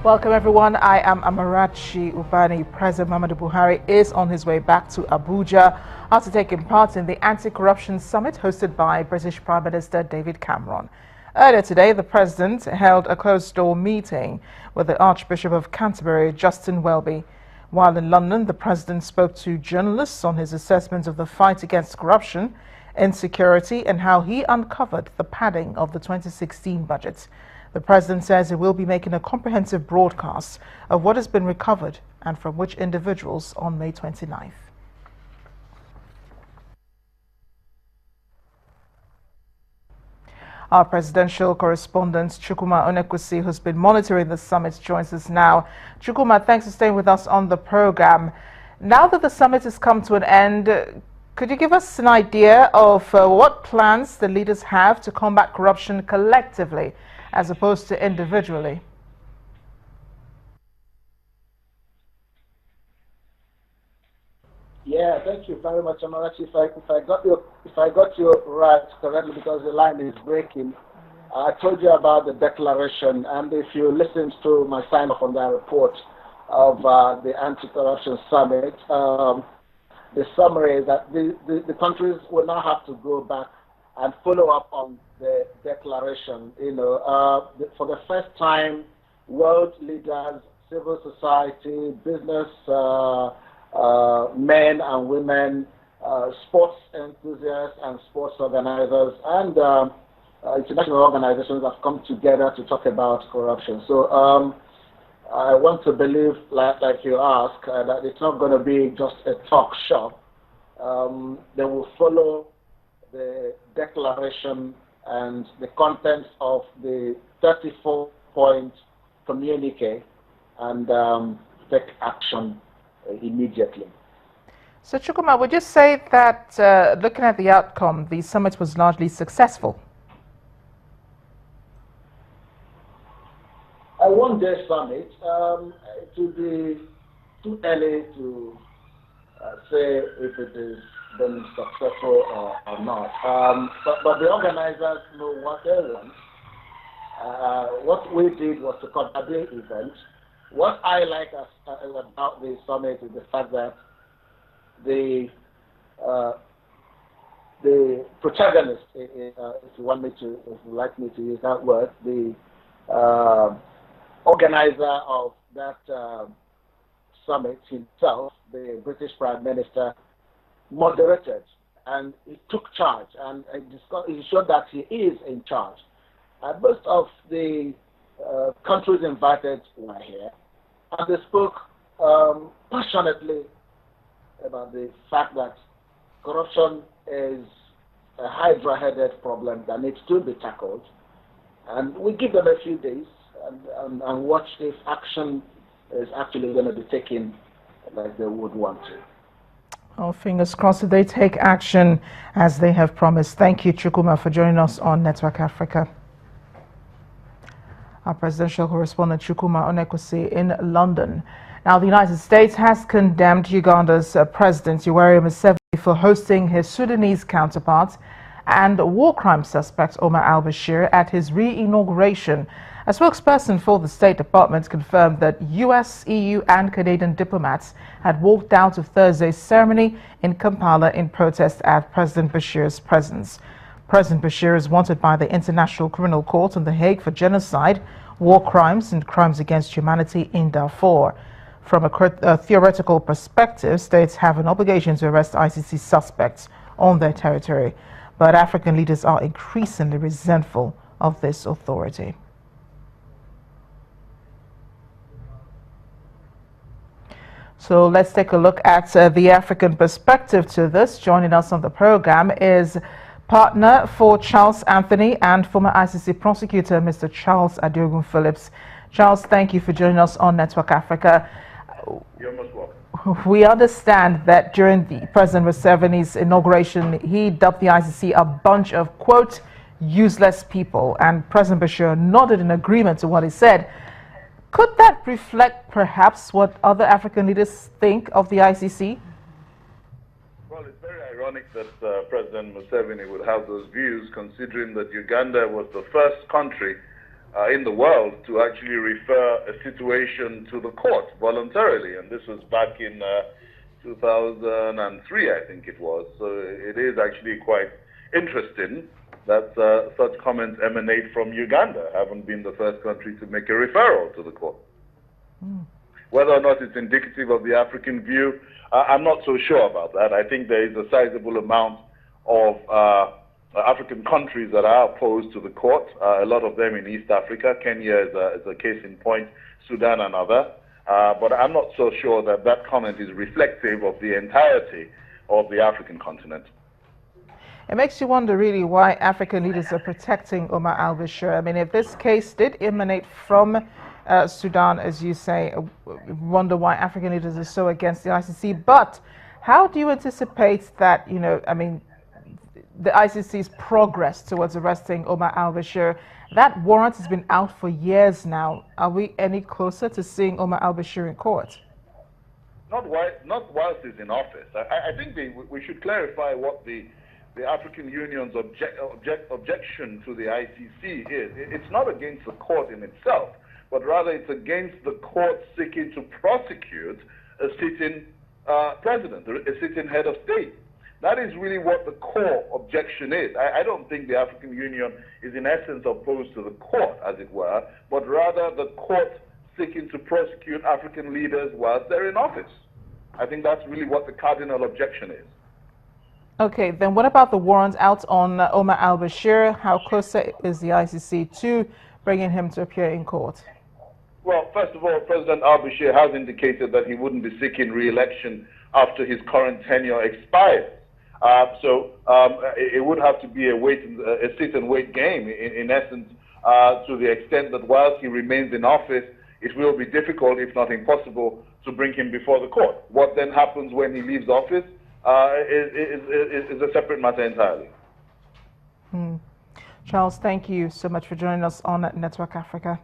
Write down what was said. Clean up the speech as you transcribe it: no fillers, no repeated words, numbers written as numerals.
Welcome everyone. I am Amarachi Ubani. President Muhammadu Buhari is on his way back to Abuja after taking part in the anti-corruption summit hosted by British Prime Minister David Cameron. Earlier today, the president held a closed-door meeting with the Archbishop of Canterbury, Justin Welby. While in London, the president spoke to journalists on his assessment of the fight against corruption, insecurity, and how he uncovered the padding of the 2016 budget. The president says he will be making a comprehensive broadcast of what has been recovered and from which individuals on May 29th. Our presidential correspondent, Chukwuma Onekwusi, who's been monitoring the summit, joins us now. Chukwuma, thanks for staying with us on the program. Now that the summit has come to an end, could you give us an idea of what plans the leaders have to combat corruption collectively as opposed to individually? Yeah, thank you very much, Amarachi. If I got you right correctly, because the line is breaking, I told you about the declaration, and if you listened to my sign-off on that report of the anti-corruption summit, the summary is that the countries will now have to go back and follow up on the declaration. For the first time, world leaders, civil society, business men and women, sports enthusiasts and sports organizers, and international organizations have come together to talk about corruption. So I want to believe, like you ask, that it's not going to be just a talk shop. They will follow the declaration and the contents of the 34-point communique and take action immediately. So, Chukwuma, would you say that looking at the outcome, the summit was largely successful? A one-day summit, it would be too early to say if it has been successful or not. But the organizers know what they want. What we did was to conduct the event. What I like about the summit is the fact that the protagonist, if you like me to use that word, the organizer of that summit himself, the British Prime Minister, moderated and he took charge, and he showed that he is in charge. Most of the countries invited were here, and they spoke passionately about the fact that corruption is a hydra-headed problem that needs to be tackled. And we give them a few days and watch if action is actually going to be taken like they would want to. Oh, fingers crossed that they take action as they have promised. Thank you, Chukwuma, for joining us on Network Africa. Our presidential correspondent Chukwuma Onekwusi in London. Now, the United States has condemned Uganda's President Yoweri Museveni for hosting his Sudanese counterpart and war crime suspect Omar Al-Bashir at his re-inauguration. A spokesperson for the State Department confirmed that U.S., EU and Canadian diplomats had walked out of Thursday's ceremony in Kampala in protest at President Bashir's presence. President Bashir is wanted by the International Criminal Court in The Hague for genocide, war crimes and crimes against humanity in Darfur. From a theoretical perspective, states have an obligation to arrest ICC suspects on their territory, but African leaders are increasingly resentful of this authority. So let's take a look at the African perspective to this. Joining us on the program is partner for Charles Anthony and former ICC prosecutor, Mr. Charles Adiogun Phillips. Charles, thank you for joining us on Network Africa. You're most welcome. We understand that during the President Museveni's inauguration, he dubbed the ICC a bunch of, quote, useless people, and President Bashir nodded in agreement to what he said. Could that reflect perhaps what other African leaders think of the ICC? Well, it's very ironic that President Museveni would have those views, considering that Uganda was the first country in the world to actually refer a situation to the court voluntarily, and this was back in 2003, I think it was. So it is actually quite interesting that such comments emanate from Uganda, having been the first country to make a referral to the court. Whether or not it's indicative of the African view, I'm not so sure about that. I think there is a sizable amount of African countries that are opposed to the court, a lot of them in East Africa. Kenya is a case in point, Sudan another. But I'm not so sure that that comment is reflective of the entirety of the African continent. It makes you wonder really why African leaders are protecting Omar al-Bashir. I mean, if this case did emanate from Sudan, as you say, wonder why African leaders are so against the ICC. But how do you anticipate that, you know, I mean, the ICC's progress towards arresting Omar al-Bashir? That warrant has been out for years now. Are we any closer to seeing Omar al-Bashir in court? Not whilst he's in office. I think we should clarify what the African Union's objection to the ICC is. It's not against the court in itself, but rather it's against the court seeking to prosecute a sitting president, a sitting head of state. That is really what the core objection is. I don't think the African Union is in essence opposed to the court, as it were, but rather the court seeking to prosecute African leaders whilst they're in office. I think that's really what the cardinal objection is. Okay, then what about the warrant out on Omar al-Bashir? How close is the ICC to bringing him to appear in court? Well, first of all, President al-Bashir has indicated that he wouldn't be seeking re-election after his current tenure expires. So it would have to be a sit and wait game, in essence, to the extent that whilst he remains in office, it will be difficult, if not impossible, to bring him before the court. What then happens when he leaves office is a separate matter entirely. Charles, thank you so much for joining us on Network Africa.